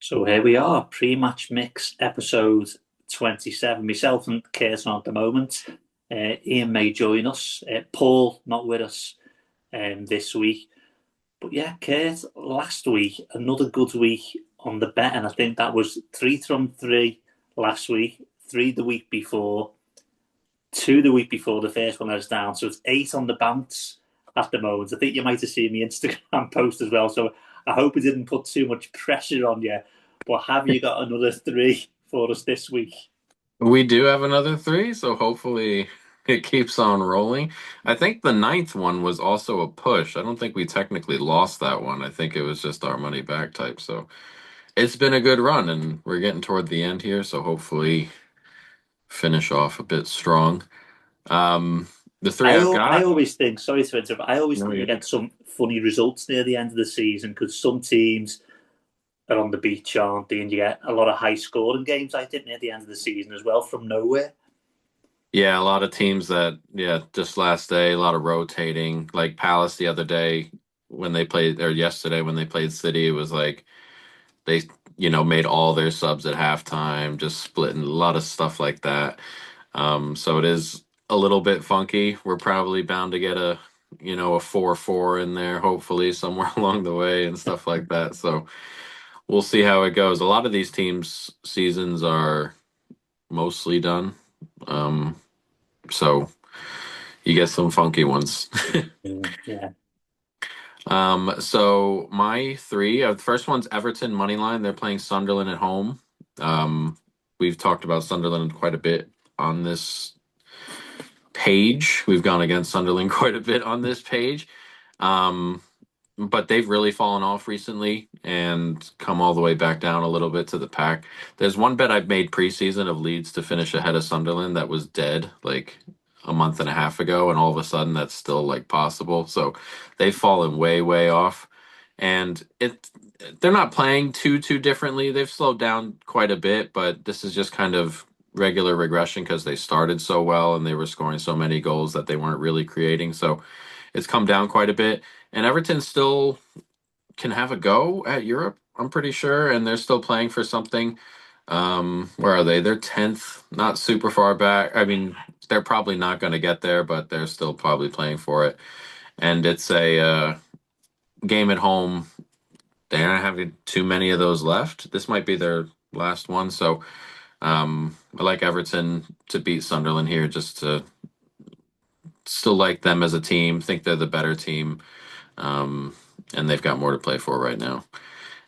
So here we are, pre-match mix episode 27. Myself and Curtin at the moment. Ian may join us. Paul not with us this week. But yeah, Kurt, last week, another good week on the bet. And I think that was 3 from 3 last week, 3 the week before, 2 the week before the first one I was down. So it's 8 on the bounce at the moment. I think you might have seen my Instagram post as well. So I hope it didn't put too much pressure on you. But have you got another 3 for us this week? We do have another three, so hopefully it keeps on rolling. I think the ninth one was also a push. I don't think we technically lost that one. I think it was just our money back type. So it's been a good run, and we're getting toward the end here. So hopefully finish off a bit strong. Um, the three I've I got. always think, sorry to interrupt, I always No, think we get some funny results near the end of the season because some teams are on the beach, aren't they? And you get a lot of high scoring games, I think, near the end of the season as well from nowhere. yeah, a lot of teams that just last day, a lot of rotating. Like Palace the other day when they played, or yesterday when they played City, it was like they made all their subs at halftime, just splitting a lot of stuff like that. So it is a little bit funky. We're probably bound to get a 4-4 in there, hopefully somewhere along the way and stuff like that. So we'll see how it goes. A lot of these teams' seasons are mostly done. Um, so you get some funky ones. Yeah. So my three, the first one's Everton money line. They're playing Sunderland at home. Um, we've talked about Sunderland quite a bit on this page. We've gone against Sunderland quite a bit on this page. Um, but they've really fallen off recently and come all the way back down a little bit to the pack. There's one bet I've made preseason of Leeds to finish ahead of Sunderland that was dead like a month and a half ago, and all of a sudden that's still like possible. So they've fallen way, way off. And they're not playing too differently. They've slowed down quite a bit, but this is just kind of regular regression because they started so well and they were scoring so many goals that they weren't really creating. So it's come down quite a bit. And Everton still can have a go at Europe, I'm pretty sure, and they're still playing for something. Where are they? They're 10th, not super far back. I mean, they're probably not going to get there, but they're still probably playing for it. And it's a game at home. They aren't having too many of those left. This might be their last one. So I like Everton to beat Sunderland here, just to still like them as a team. Think they're the better team, and they've got more to play for right now.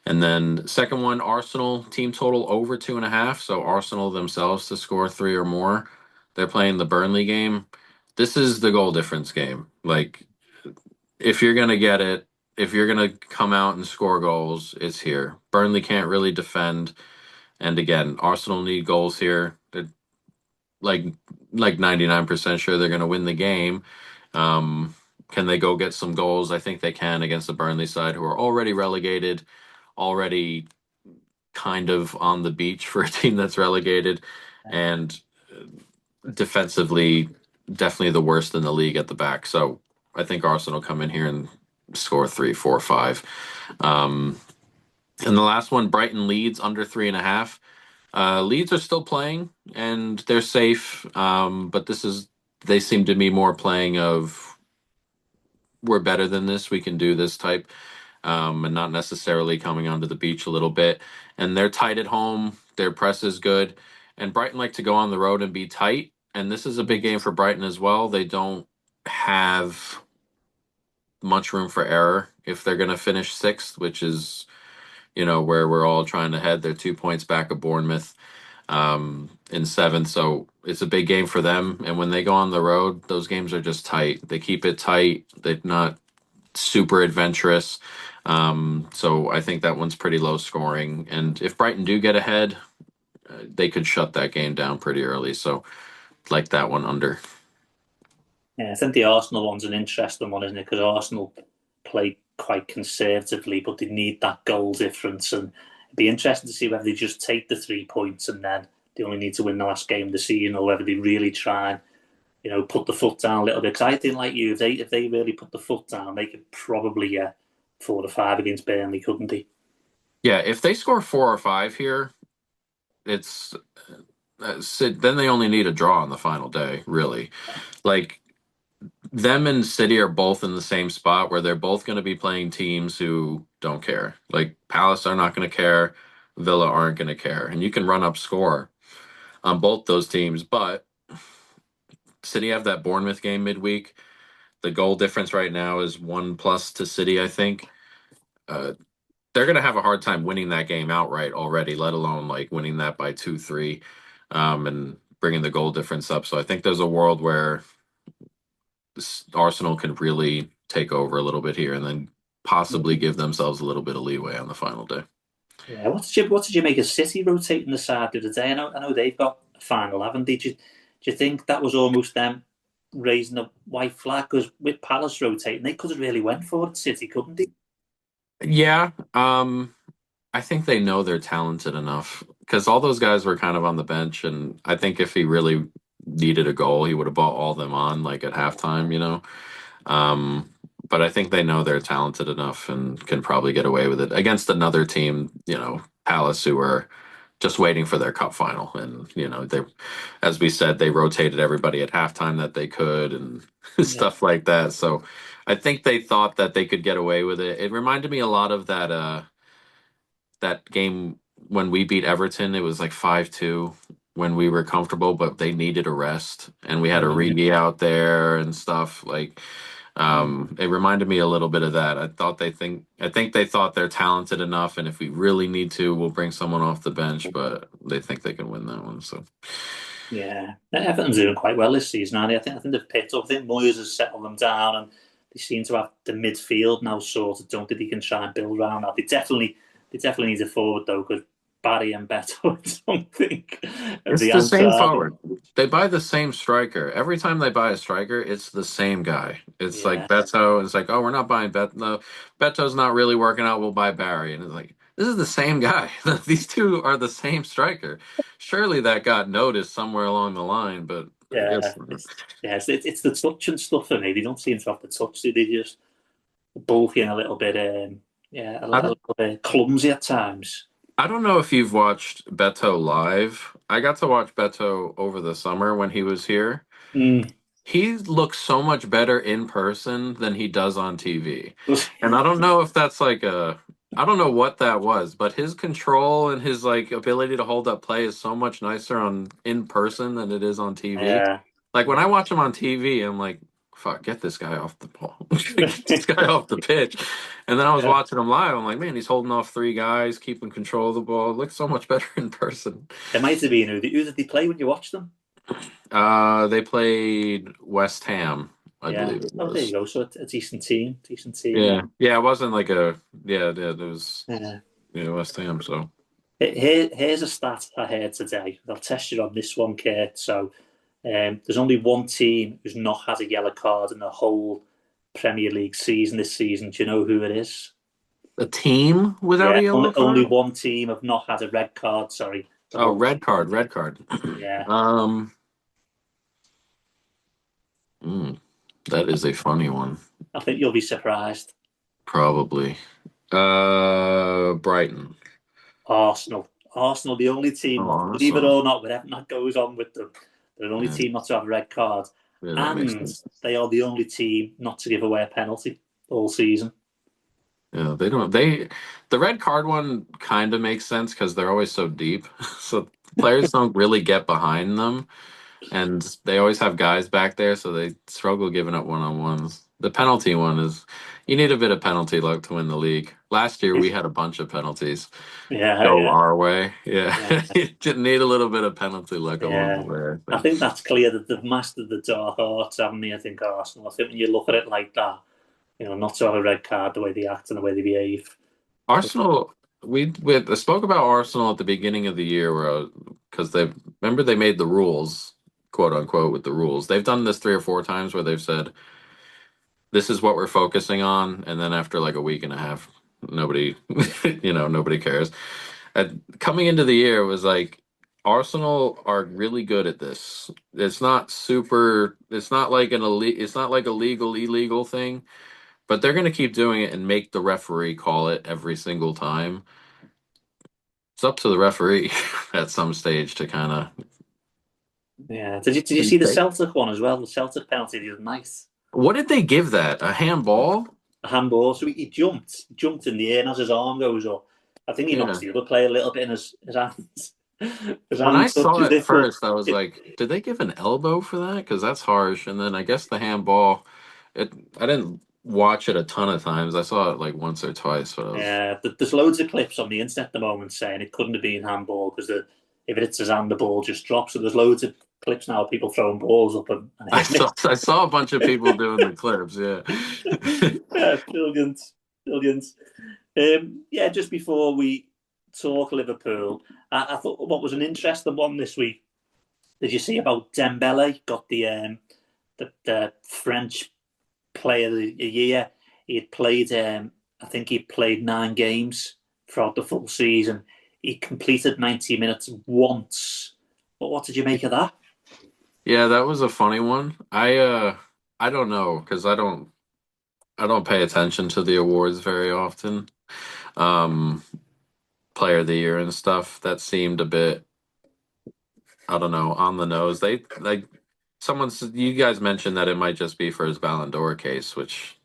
And then second one, Arsenal team total over 2.5. So Arsenal themselves to score three or more. They're playing the Burnley game. This is the goal difference game. Like if you're gonna get it, if you're gonna come out and score goals, it's here. Burnley can't really defend, and again, Arsenal need goals here. They're like 99% sure they're gonna win the game. Um, can they go get some goals? I think they can against the Burnley side, who are already relegated, already kind of on the beach for a team that's relegated, and defensively, definitely the worst in the league at the back. So I think Arsenal come in here and score 3, 4, 5. Um, and the last one, Brighton Leeds under 3.5. Leeds are still playing and they're safe, but they seem to be more playing of we're better than this, we can do this type, and not necessarily coming onto the beach a little bit. And they're tight at home. Their press is good. And Brighton like to go on the road and be tight. And this is a big game for Brighton as well. They don't have much room for error if they're going to finish sixth, which is, where we're all trying to head. They're 2 points back of Bournemouth in seventh. So it's a big game for them. And when they go on the road, those games are just tight. They keep it tight. They're not super adventurous. So I think that one's pretty low scoring. And if Brighton do get ahead, they could shut that game down pretty early. So like that one under. Yeah, I think the Arsenal one's an interesting one, isn't it? Because Arsenal play quite conservatively, but they need that goal difference. And it'd be interesting to see whether they just take the 3 points and then they only need to win the last game of the season, or whether they really try and put the foot down a little bit. Because I think, like you, if they really put the foot down, they could probably get 4 to 5 against Burnley, couldn't they? Yeah, if they score 4 or 5 here, it's then they only need a draw on the final day, really. Like them and City are both in the same spot where they're both going to be playing teams who don't care. Like Palace are not going to care, Villa aren't going to care, and you can run up score on both those teams. But City have that Bournemouth game midweek. The goal difference right now is 1+ to City, I think. Uh, they're going to have a hard time winning that game outright already, let alone like winning that by 2-3, and bringing the goal difference up. So I think there's a world where Arsenal can really take over a little bit here and then possibly give themselves a little bit of leeway on the final day. Yeah, what did you make of City rotating the side the other day? I know they've got a final, haven't they? Do you think that was almost them raising a white flag? Because with Palace rotating, they could have really went for it, City, couldn't they? Yeah, I think they know they're talented enough because all those guys were kind of on the bench, and I think if he really needed a goal, he would have brought all of them on like at halftime, you know. Um, but I think they know they're talented enough and can probably get away with it against another team, Palace, who are just waiting for their cup final. And, they, as we said, they rotated everybody at halftime that they could and Yeah. stuff like that. So I think they thought that they could get away with it. It reminded me a lot of that game when we beat Everton. It was like 5-2 when we were comfortable, but they needed a rest. And we had a Yeah. Origi out there and stuff. Like, it reminded me a little bit of that. I think they thought they're talented enough, and if we really need to, we'll bring someone off the bench. But they think they can win that one. So Yeah, Everton's doing quite well this season, aren't they? I think they've picked up. I think Moyes has settled them down, and they seem to have the midfield now sorted. Don't think they can try and build around that. They definitely need a forward though, because Barry and Beto, I don't think, are it's the the answer, same are they? forward. They buy the same striker every time they buy a striker. It's the same guy. It's like Yeah, Beto. It's like, oh, we're not buying Beto. No, Beto's not really working out. We'll buy Barry, and it's like this is the same guy. These two are the same striker. Surely that got noticed somewhere along the line, but I guess yeah. It's the touch and stuff for me. They don't seem to have the touch. They just bulky and a little bit, yeah, a I little bit clumsy at times. I don't know if you've watched Beto live. I got to watch Beto over the summer when he was here. Mm. He looks so much better in person than he does on TV. And I don't know if that's like I don't know what that was, but his control and his like ability to hold up play is so much nicer on in person than it is on TV. Yeah. Like when I watch him on TV, I'm like, fuck, get this guy off the ball. Get this guy off the pitch. And then I was Yeah. watching him live. I'm like, man, he's holding off three guys, keeping control of the ball. It looks so much better in person. It might have been who did they play when you watched them? They played West Ham, I Yeah. believe it Oh, there you was. go. So a decent team. Decent team, yeah. Yeah, yeah, it wasn't like it was Yeah. West Ham. So Here's a stat I heard today. I'll test you on this one, Kurt. So there's only one team who's not had a yellow card in the whole Premier League season this season. Do you know who it is? a team without a Yeah, only, yellow only card. one team have not had a red card. Sorry, the Oh, whole. red card, red card. Yeah, um, mm, that is a funny one. I think you'll be surprised. Probably. Brighton. Arsenal. Arsenal, the only team Oh, not, believe it awesome. or not, whatever that goes on with them, they're the only Yeah, team not to have a red card. yeah, that makes And sense. they are the only team not to give away a penalty all season. Yeah, they don't. The red card one kind of makes sense because they're always so deep, so players don't really get behind them. And they always have guys back there, so they struggle giving up one-on-ones. The penalty one is you need a bit of penalty luck to win the league. Last year we had a bunch of penalties Yeah, go yeah, our way. Yeah, yeah, you just need a little bit of penalty luck along the yeah. way, I I think. think that's clear that they've mastered the dark arts, haven't they? I think Arsenal. I think when you look at it like that, not to have a red card, the way they act and the way they behave. Arsenal, we spoke about Arsenal at the beginning of the year, where because they remember they made the rules, quote unquote, with the rules. They've done this 3 or 4 times where they've said this is what we're focusing on, and then after like a week and a half, nobody, nobody cares. Coming into the year, it was like Arsenal are really good at this. It's not super. It's not like an elite. It's not like a legal illegal thing, but they're going to keep doing it and make the referee call it every single time. It's up to the referee at some stage to kind of. Yeah. Did you see the Celtic one as well? The Celtic penalty the other night. What did they give that? A handball? A handball. So he jumped in the air, and as his arm goes up, I think he knocks Yeah. the other player a little bit in his hands. His When I hand saw touches it it, but first, I was it, like, did they give an elbow for that? Because that's harsh. And then I guess the handball, it I didn't watch it a ton of times. I saw it like once or twice, but I was there's loads of clips on the internet at the moment saying it couldn't have been handball because if it hits his hand, the ball just drops. So there's loads of clips now of people throwing balls up and I hitting saw I saw a bunch of people doing the clips, yeah. it. Yeah, brilliant, brilliant. Yeah, just before we talk Liverpool, I thought what was an interesting one this week. Did you see about Dembele got the French Player of the Year? He had played, I think he played 9 games throughout the full season. He completed 90 minutes once. But what did you make of that? Yeah, that was a funny one. I don't know because I don't pay attention to the awards very often. Um Player of the Year and stuff. That seemed a bit, I don't know, on the nose. They like you guys mentioned that it might just be for his Ballon d'Or case, which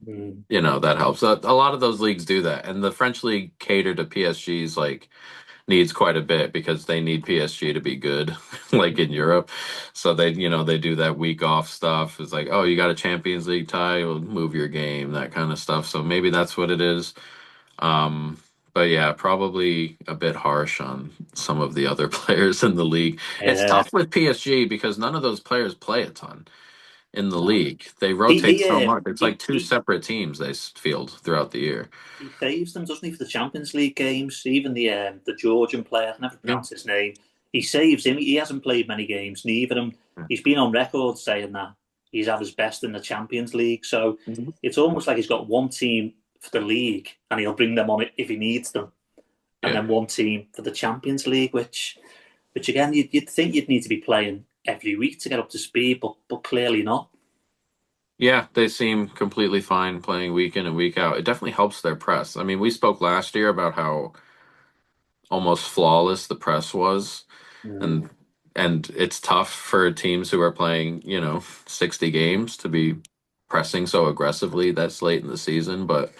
Mm. that helps. A lot of those leagues do that, and the French league cater to PSG's like needs quite a bit because they need PSG to be good, like in Europe. So they do that week off stuff. It's like, oh, you got a Champions League tie, we'll move your game, that kind of stuff. So maybe that's what it is. Um, but yeah, probably a bit harsh on some of the other players in the league. It's Uh, tough with PSG because none of those players play a ton in the no. league. They He rotate he, so um, much. It's like he two he separate teams they field throughout the year. he saves them, doesn't he, for the Champions League games? Even the Georgian player, I can never Yeah. pronounce his name. He saves him. He hasn't played many games, neither of them. He's been on record saying that he's at his best in the Champions League. So Mhm. it's almost like he's got one team for the league, and he'll bring them on it if he needs them, and Yeah. then one team for the Champions League, which again you'd think you'd need to be playing every week to get up to speed, but clearly not. Yeah, they seem completely fine playing week in and week out. It definitely helps their press. I mean, we spoke last year about how almost flawless the press was, Mm. and it's tough for teams who are playing, 60 games to be pressing so aggressively that's late in the season, but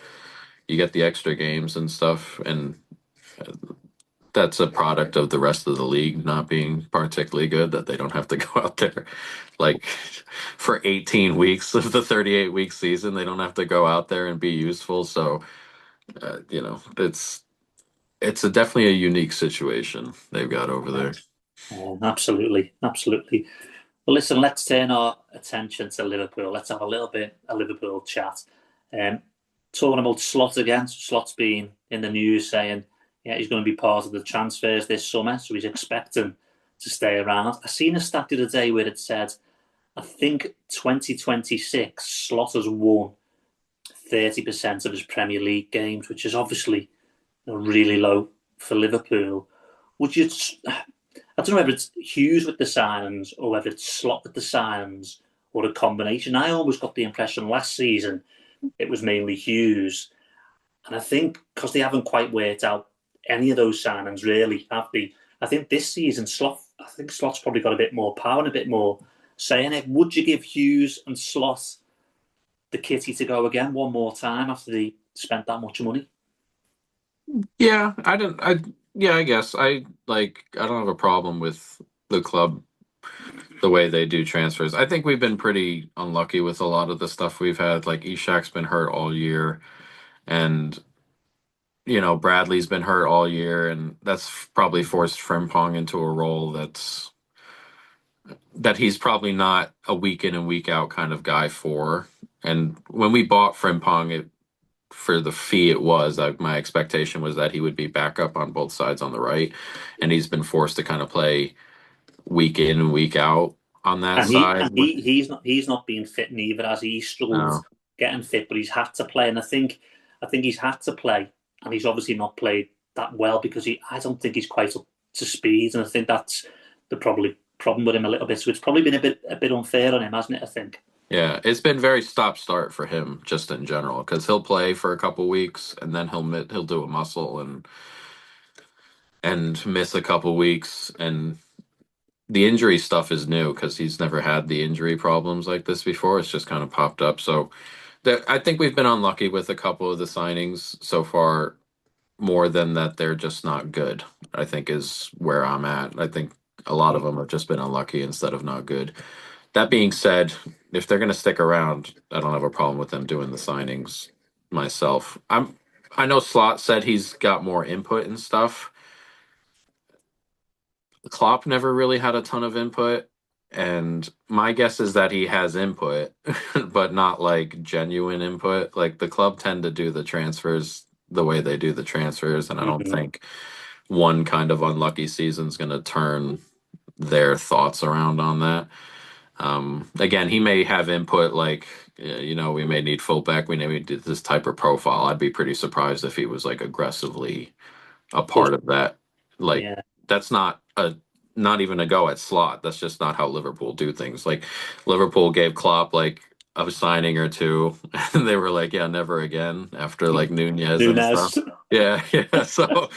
you get the extra games and stuff, and that's a product of the rest of the league not being particularly good, that they don't have to go out there like for 18 weeks of the 38-week season. They don't have to go out there and be useful. So, it's definitely a unique situation they've got over there. Absolutely, absolutely. Well, listen, let's turn our attention to Liverpool. Let's have a little bit of Liverpool chat. Um, Talking about Slot again. So Slot's been in the news saying, yeah, he's going to be part of the transfers this summer, so he's expecting to stay around. I seen a stat the other day where it said, I think 2026, Slot has won 30% of his Premier League games, which is obviously really low for Liverpool. Would you? I don't know whether it's Hughes with the signings or whether it's Slot with the signings or a combination. I always got the impression last season it was mainly Hughes, and I think because they haven't quite worked out any of those signings really, have they? I think this season I think Slot's probably got a bit more power and a bit more say in it. Would you give Hughes and Slot the kitty to go again one more time after they spent that much money? Yeah, I don't. Yeah, I guess I don't have a problem with the club the way they do transfers. I think we've been pretty unlucky with a lot of the stuff we've had. Like Ishak's been hurt all year, and Bradley's been hurt all year, and that's probably forced Frimpong into a role that he's probably not a week in and week out kind of guy for. And when we bought Frimpong, for the fee it was, my expectation was that he would be back up on both sides on the right, and he's been forced to kind of play week in and week out on that And he side. and he's not being fit neither, as he struggled No. getting fit, but he's had to play, and I think he's had to play, and he's obviously not played that well because I don't think he's quite up to speed, and I think that's the probably problem with him a little bit. So it's probably been a bit unfair on him, hasn't it? I think. Yeah, it's been very stop start for him just in general because he'll play for a couple weeks and then he'll do a muscle, and and miss a couple weeks. And the injury stuff is new because he's never had the injury problems like this before. It's just kind of popped up. So I think we've been unlucky with a couple of the signings so far, more than that they're just not good, I think is where I'm at. I think a lot of them have just been unlucky instead of not good. That being said, if they're going to stick around, I don't have a problem with them doing the signings myself. I know Slot said he's got more input and stuff. Klopp never really had a ton of input, and my guess is that he has input, but not like genuine input. Like the club tend to do the transfers the way they do the transfers, and I don't Mhm. think one kind of unlucky season is going to turn their thoughts around on that. Again, he may have input like, we may need fullback, we may need this type of profile. I'd be pretty surprised if he was like aggressively a Push. part of that. Like Yeah. that's not even a go at Slot. That's just not how Liverpool do things. Like Liverpool gave Klopp like a signing or two, and they were like, "Yeah, never again." After like Nunez and stuff. Nunes. Yeah, yeah. So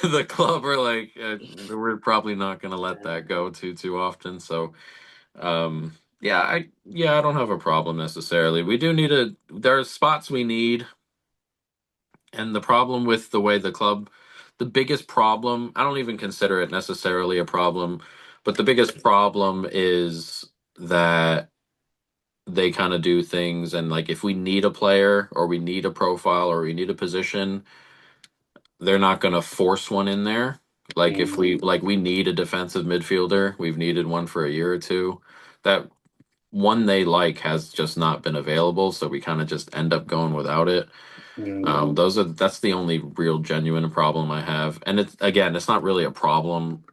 the club are like, we're probably not going to let that go too often. So, yeah, I don't have a problem necessarily. We do need there are spots we need, and the problem with the way the biggest problem, I don't even consider it necessarily a problem, but the biggest problem is that they kind of do things, and like if we need a player or we need a profile or we need a position, they're not going to force one in there. Like if Mm. we need a defensive midfielder, we've needed one for a year or two. That one they like has just not been available, so we kind of just end up going without it. Mm. That's the only real genuine problem I have. And it's not really a problem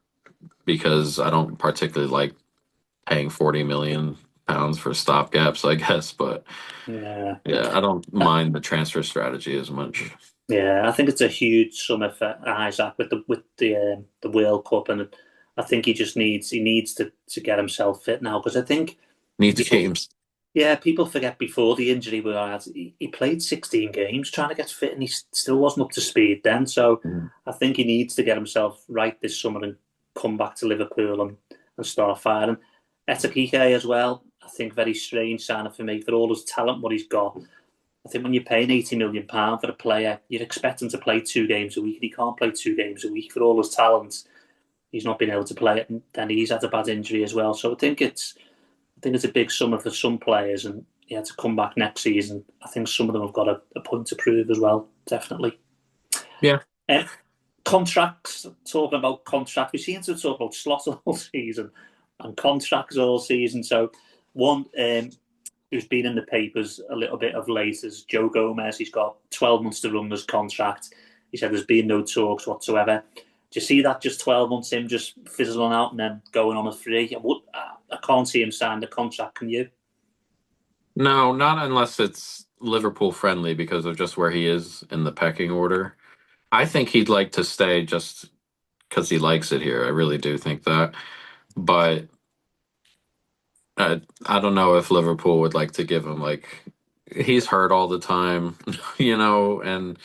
because I don't particularly like paying 40 million pounds for stopgaps, I guess. But Yeah. yeah, I don't mind the transfer strategy as much. Yeah, I think it's a huge summer for Isaac with the World Cup, and I think he needs to get himself fit now because I think Needs people, games. yeah, people forget before the injury we had, he played 16 games trying to get fit, and he still wasn't up to speed then. So Mhm. I think he needs to get himself right this summer and come back to Liverpool and start firing. Etakike as well. I think very strange signing for me for all his talent, what he's got. I think when you're paying £80 million for a player, you'd expect him to play 2 games a week, and he can't play 2 games a week for all his talent. He's not been able to play it, and then he's had a bad injury as well. So I think it's a big summer for some players, and yeah, to come back next season, I think some of them have got a point to prove as well. Definitely. Yeah. Uh, Contracts. Talking about contracts, we seem to talk about slots all season and contracts all season. So one who's been in the papers a little bit of late is Joe Gomez. He's got 12 months to run his contract. He said there's been no talks whatsoever. Do you see that just 12 months him just fizzling out and then going on a free? I can't see him sign the contract, can you? No, not unless it's Liverpool friendly because of just where he is in the pecking order. I think he'd like to stay just because he likes it here. I really do think that. But I don't know if Liverpool would like to give him he's hurt all the time, and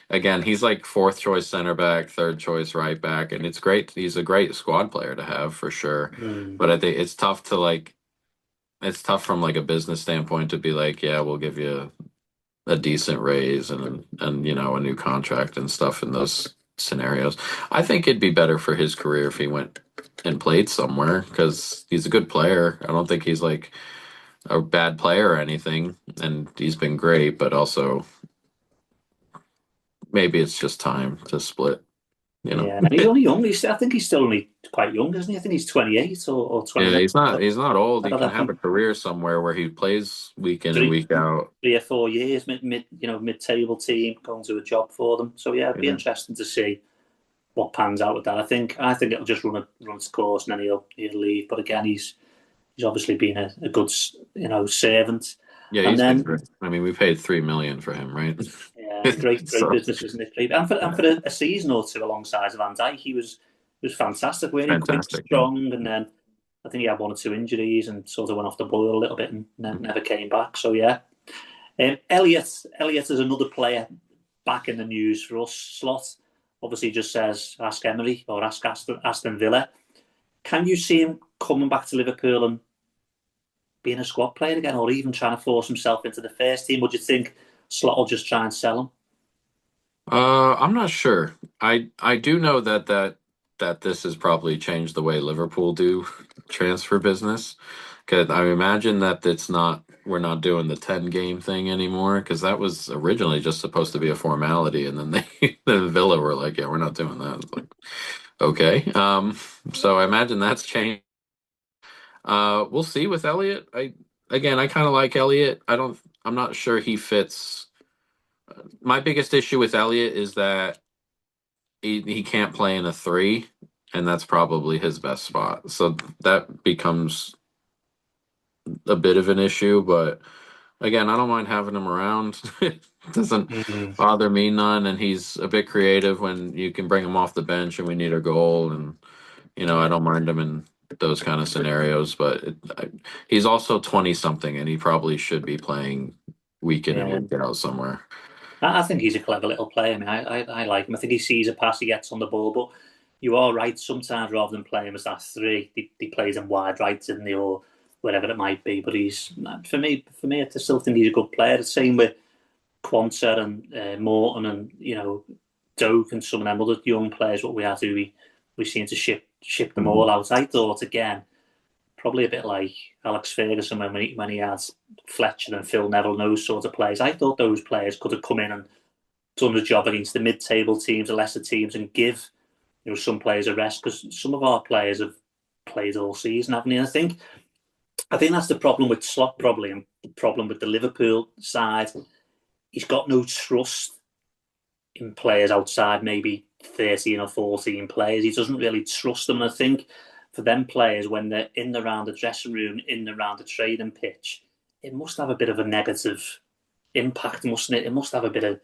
again, he's like fourth choice center back, third choice right back, and it's great. He's a great squad player to have for sure. Mm. But I think it's tough from like a business standpoint to be like, yeah, we'll give you a decent raise and a new contract and stuff in those scenarios. I think it'd be better for his career if he went and played somewhere because he's a good player. I don't think he's like a bad player or anything, and he's been great, but also maybe it's just time to split, you know. Yeah, and he's only young. I think he's still only quite young, isn't he? I think he's 28 or Yeah, 29. he's not old. I He got can that have a from career somewhere where he plays week in and three, week out. 3 or 4 years, mid-table team, going to a job for them. So yeah, it'd be Yeah. interesting to see what pans out with that. I think it'll just run its course and then he'll leave. But again, he's obviously been a good servant. Yeah, And he's been then great. I mean, we paid 3 million for him, right? yeah, great So business, isn't it? And for, yeah, and for a season or two alongside Van Dijk, he was fantastic. Really, quick, fantastic. Yeah. strong, and then I think he had 1 or 2 injuries and sort of went off the boil a little bit and never came back. So yeah, Elliot is another player back in the news for us. Slot. obviously just says ask Emery or ask Aston Villa. Can you see him coming back to Liverpool and being a squad player again, or even trying to force himself into the first team? Would you think Slot will just try and sell him? I'm not sure. I do know that this has probably changed the way Liverpool do transfer business. Cause I imagine that we're not doing the 10 game thing anymore because that was originally just supposed to be a formality, and then the Villa were like, yeah, we're not doing that. It's like, okay. So I imagine that's changed. We'll see with Elliot. I kind of like Elliot. I'm not sure he fits. My biggest issue with Elliot is that he can't play in a three, and that's probably his best spot. So that becomes a bit of an issue. But again, I don't mind having him around. It doesn't Mm-hmm. bother me none, and he's a bit creative when you can bring him off the bench and we need a goal, and I don't mind him in those kind of scenarios. But he's also 20 something, and he probably should be playing week in and Yeah. week out somewhere. I think he's a clever little player. I mean, I like him. I think he sees a pass, he gets on the ball. But you are right. Sometimes rather than playing him as that three, he plays him wide right, didn't he, or whatever it might be. But he's for me, I still think he's a good player. The same with Quanta and Morton and Doak and some of them other young players. What we had to we seem to ship them Mhm. all out. I thought again probably a bit like Alex Ferguson when he had Fletcher and Phil Neville and those sort of players. I thought those players could have come in and done the job against the mid-table teams, the lesser teams, and give some players a rest because some of our players have played all season, haven't they? I think that's the problem with Slot, probably, and the problem with the Liverpool side. He's got no trust in players outside maybe 13 or 14 players. He doesn't really trust them. And I think for them players, when they're in and around the dressing room, in and around the training pitch, it must have a bit of a negative impact, mustn't it? It must have a bit of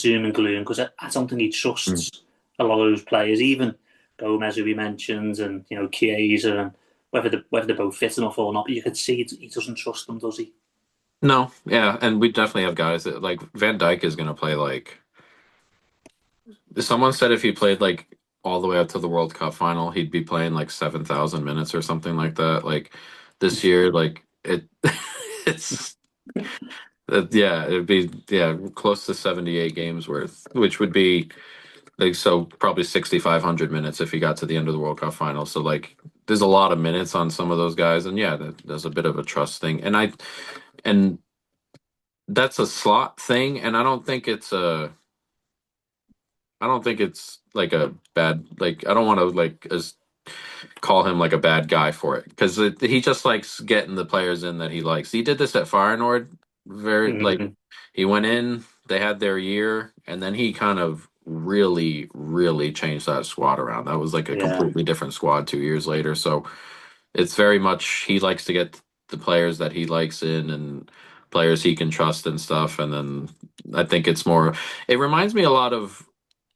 doom and gloom because I don't think he Mm. trusts a lot of those players, even Gomez, who we mentioned, and Chiesa, and whether they're both fit enough or not. But you could see he doesn't trust them, does he? No, yeah, and we definitely have guys that like Van Dyke is going to play like someone said if he played like all the way up to the World Cup final, he'd be playing like 7,000 minutes or something like that. Like this year, like it's yeah, it'd be close to 78 games worth, which would be like so probably 6,500 minutes if he got to the end of the World Cup final. So like there's a lot of minutes on some of those guys, and yeah, there's a bit of a trust thing, and that's a slot thing, and I don't think it's like a bad like I don't want to like as call him like a bad guy for it because he just likes getting the players in that he likes. He did this at Feyenoord, very like Mm-hmm. he went in, they had their year, and then he kind of really, really changed that squad around. That was like a Yeah, completely different squad 2 years later. So it's very much he likes to get the players that he likes in and players he can trust and stuff. And then I think it's more. It reminds me a lot of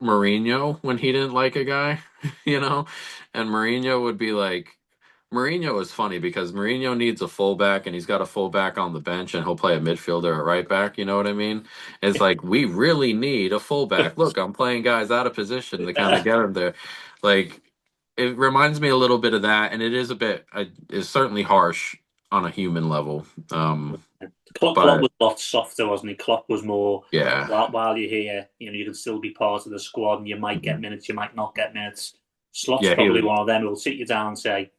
Mourinho when he didn't like a guy, you know, and Mourinho would be like. Mourinho is funny because Mourinho needs a fullback and he's got a fullback on the bench and he'll play a midfielder at right back. You know what I mean? It's like we really need a fullback. Look, I'm playing guys out of position to kind of yeah. get them there. Like it reminds me a little bit of that, and it is a bit. It's certainly harsh on a human level. Klopp But was a lot softer, wasn't he? Klopp was more yeah, while you're here, you can still be part of the squad, and you might get Mhm. minutes, you might not get minutes. Slot's Yeah, he probably would. one of them who'll sit you down and say,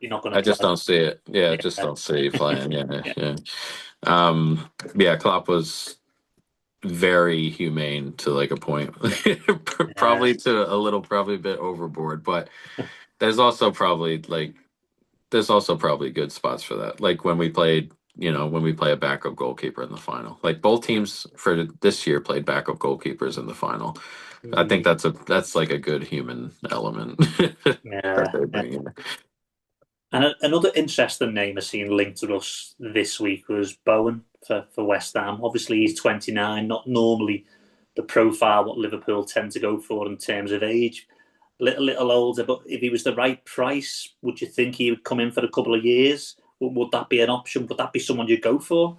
"You're not going I to just play." don't see it. Yeah, I just Yeah, don't see it playing. Yeah, yeah, yeah. Yeah, Klopp was very humane to like a point, yeah. probably to a little, probably a bit overboard. But there's also probably like there's also probably good spots for that. Like when we played, when we play a backup goalkeeper in the final. Like both teams for this year played backup goalkeepers in the final. I think Mm, that's like a good human element that yeah, they yeah. bring in. And another interesting name I've seen linked to us this week was Bowen for West Ham. Obviously, he's 29, not normally the profile what Liverpool tend to go for in terms of age. Little older, but if he was the right price, would you think he would come in for a couple of years? Would that be an option? Would that be someone you'd go for?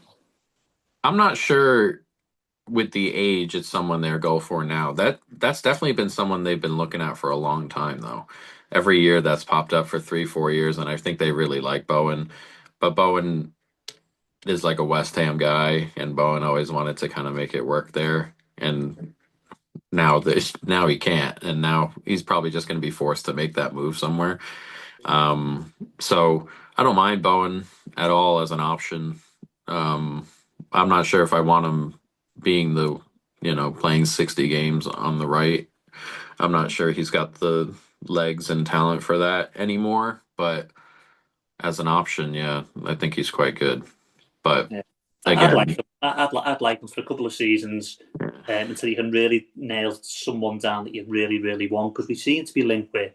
I'm not sure. with the age, it's someone they're go for now. That's definitely been someone they've been looking at for a long time, though. Every year that's popped up for 3, 4 years, and I think they really like Bowen. But Bowen is like a West Ham guy, and Bowen always wanted to kind of make it work there. And now he can't, and now he's probably just going to be forced to make that move somewhere. So I don't mind Bowen at all as an option. I'm not sure if I want him being playing 60 games on the right. I'm not sure he's got the legs and talent for that anymore, but as an option, yeah, I think he's quite good. But Yeah. I'd like again, him. I'd like him for a couple of seasons until you can really nail someone down that you really, really want. Because we seem to be linked with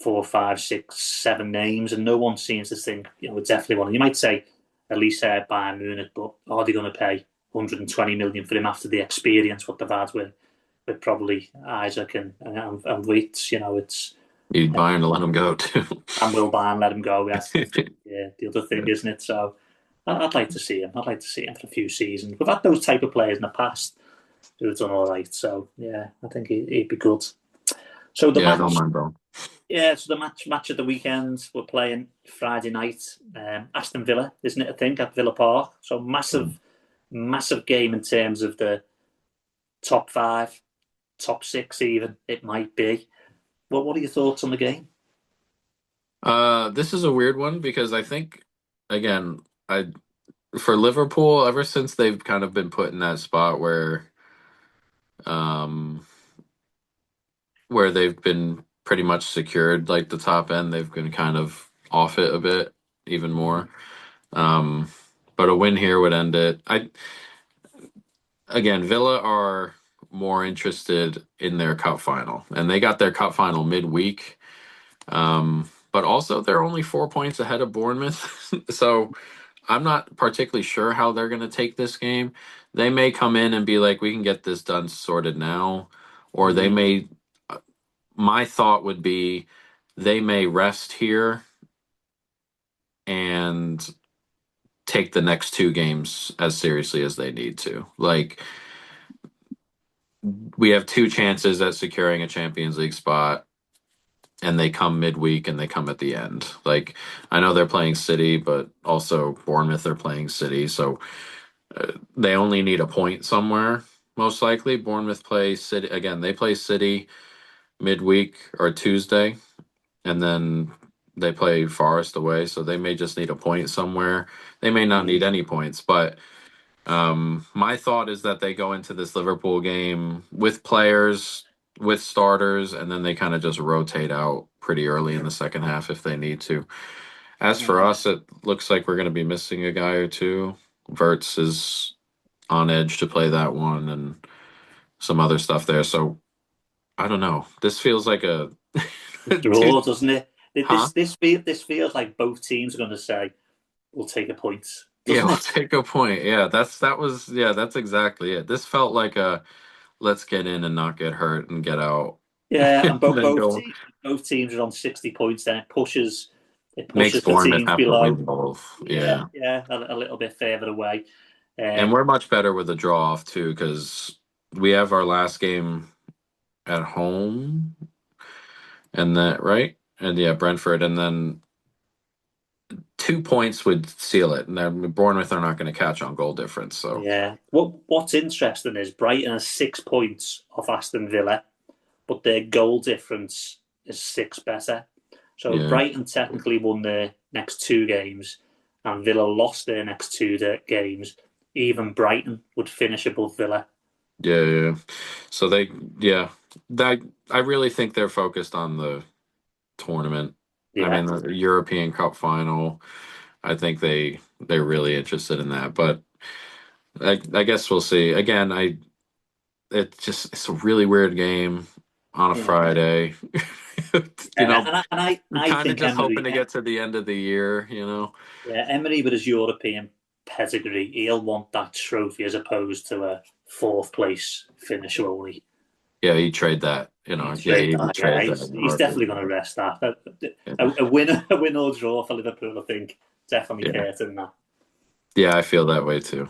4, 5, 6, 7 names, and no one seems to think, we definitely want him. You might say Elise Bayern Munich, but are they going to pay 120 million for him after the experience what they've had with probably Isaac and Waits? It's you'd Bayern to let him go too. and Will Bayern let him go. That's the other thing, isn't it? So I'd like to see him. I'd like to see him for a few seasons. We've had those type of players in the past who have done all right. So yeah, I think he'd be good. So the Yeah, I don't match, mind, bro. yeah. So the match of the weekend, we're playing Friday night. Aston Villa, isn't it? I think at Villa Park. So massive game in terms of the top five, top six, even it might be. Well, what are your thoughts on the game? This is a weird one because I think, again, I for Liverpool, ever since they've kind of been put in that spot um, where they've been pretty much secured, like the top end, they've been kind of off it a bit, even more. Um, but a win here would end it. Again, Villa are more interested in their cup final, and they got their cup final midweek. But also, they're only 4 points ahead of Bournemouth. So I'm not particularly sure how they're going to take this game. They may come in and be like, we can get this done sorted now. Or they Mm-hmm. may, my thought would be, they may rest here and take the next 2 games as seriously as they need to. Like, we have 2 chances at securing a Champions League spot, and they come midweek and they come at the end. Like, I know they're playing City, but also Bournemouth are playing City, so they only need a point somewhere. Most likely, Bournemouth plays City again. They play City midweek or Tuesday, and then they play Forest away, so they may just need a point somewhere. They may not need any points, but my thought is that they go into this Liverpool game with players, with starters, and then they kind of just rotate out pretty early in the second half if they need to. As for us, it looks like we're going to be missing a guy or two. Verts is on edge to play that one, and some other stuff there. So I don't know. This feels like a Draw, doesn't it? huh? This feels like both teams are going to say we'll take a point, Yeah, doesn't we'll it? take a point. That's exactly it. This felt like a let's get in and not get hurt and get out, Yeah, and and both then both go. teams both teams are on 60 points. Then it Makes pushes the Bournemouth teams have to below. win both. Yeah, Yeah. yeah, a little bit further away. And Um, we're much better with a draw off too, because we have our last game at home, and that right, and yeah, Brentford, and then 2 points would seal it. And then Bournemouth are not going to catch on goal difference. So yeah. What's interesting is Brighton has 6 points off Aston Villa, but their goal difference is six better. So yeah, Brighton technically won their next 2 games, and Villa lost their next 2 games. Even Brighton would finish above Villa. yeah. So yeah, that I really think they're focused on the tournament. I Yeah, mean, the European Cup final. I think they're really interested in that, but I guess we'll see. Again, it's a really weird game on a yeah. Friday. you know, I kind of think just hoping Emery, to get to the end of the year. yeah, Emery with his European pedigree, he'll want that trophy as opposed to a fourth place finish only. Yeah, he trade that. He'd Yeah, trade he would that. Yeah, trade that in a he's definitely heartbeat. going to rest that. Yeah, A win or draw for Liverpool, I think, definitely yeah, curtain that. yeah. I feel that way too.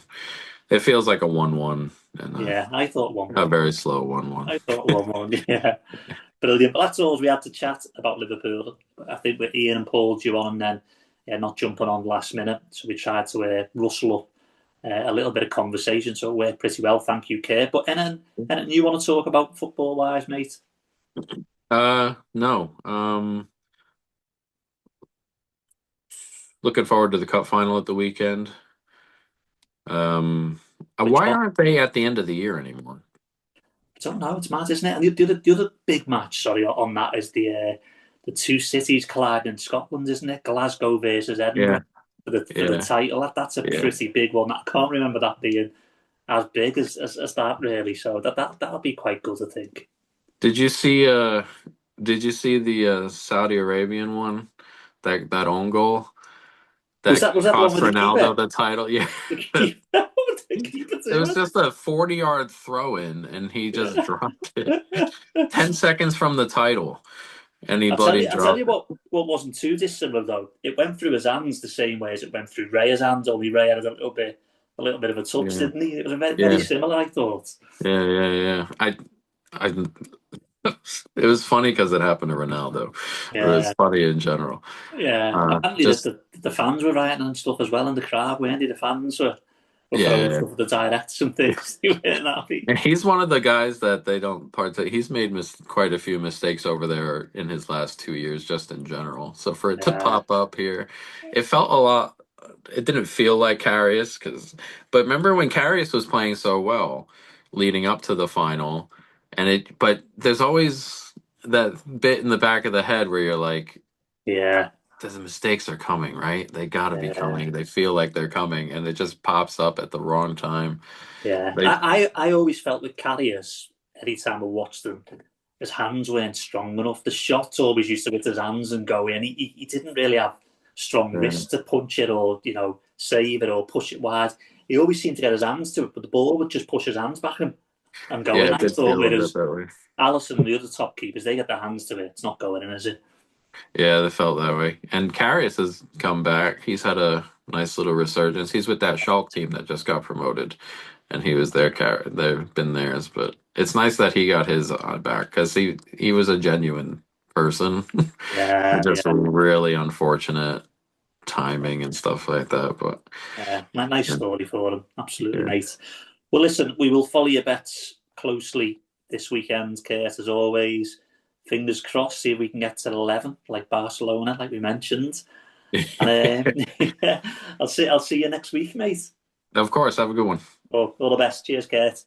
It feels like a 1-1 and Yeah, I thought a 1-1. very slow 1-1. I thought 1-1, yeah. Brilliant. But that's all we had to chat about Liverpool. I think with Ian and Paul due on and then not jumping on last minute. So we tried to rustle up a little bit of conversation. So it worked pretty well. Thank you, Kurt. But anything you want to talk about football-wise, mate? No. Looking forward to the cup final at the weekend. Which Why one? aren't they at the end of the year anymore? I don't know. It's mad, isn't it? And the other big match, sorry, on that is the two cities colliding in Scotland, isn't it? Glasgow versus Yeah, Edinburgh for the yeah, title. That's a yeah. pretty big one. I can't remember that being as big as that really. So that'll be quite good, I think. Did you see did you see the Saudi Arabian one? That own goal Was that that the one cost with the Ronaldo keeper? the title? Yeah. The keeper, the keeper It was too. just a 40-yard throw in and he just dropped it. 10 seconds from the title and he bloody I tell you dropped it. what wasn't too dissimilar though. It went through his hands the same way as it went through Raya's hands. Only Ray had a little bit of a touch, Yeah. didn't he? It was very, very Yeah. similar, I thought. Yeah, yeah, yeah. I it was funny because it happened to Ronaldo. It was Yeah. funny in general. Yeah, apparently Just the fans were rioting and stuff as well in the crowd, weren't they? The fans were throwing yeah. stuff at the directors and things. They weren't happy. And he's one of the guys that they don't partake. He's made quite a few mistakes over there in his last 2 years, just in general. So for it to Yeah, pop up here, it felt a lot. It didn't feel like Karius but remember when Karius was playing so well leading up to the final, but there's always that bit in the back of the head where you're like, yeah, the mistakes are coming, right? They got to be yeah, coming. They feel like they're coming, and it just pops up at the wrong time. yeah. They, I always felt with Carriers, anytime I watched them, his hands weren't strong enough. The shots always used to hit his hands and go in. He didn't really have strong yeah, wrists to punch it or, save it or push it wide. He always seemed to get his hands to it, but the ball would just push his hands back and go yeah, in. it I did thought, feel a bit whereas that way. Allison and the other top keepers, they get their hands to it. It's not going in, is it? Yeah, they felt that way. And Karius has come back. He's had a nice little resurgence. He's with that Schalke team that just got promoted, and he was there. They've been theirs, but it's nice that he got his back because he was a genuine person. Yeah, Just yeah, really unfortunate timing and stuff like that. But yeah. Nice story for him. Absolutely, yeah, mate. Well, listen, we will follow your bets closely this weekend, Kurt, as always. Fingers crossed, see if we can get to 11, like Barcelona, like we mentioned. And I'll see you next week, mate. of course, have a good one. All the best. Cheers, Kurt.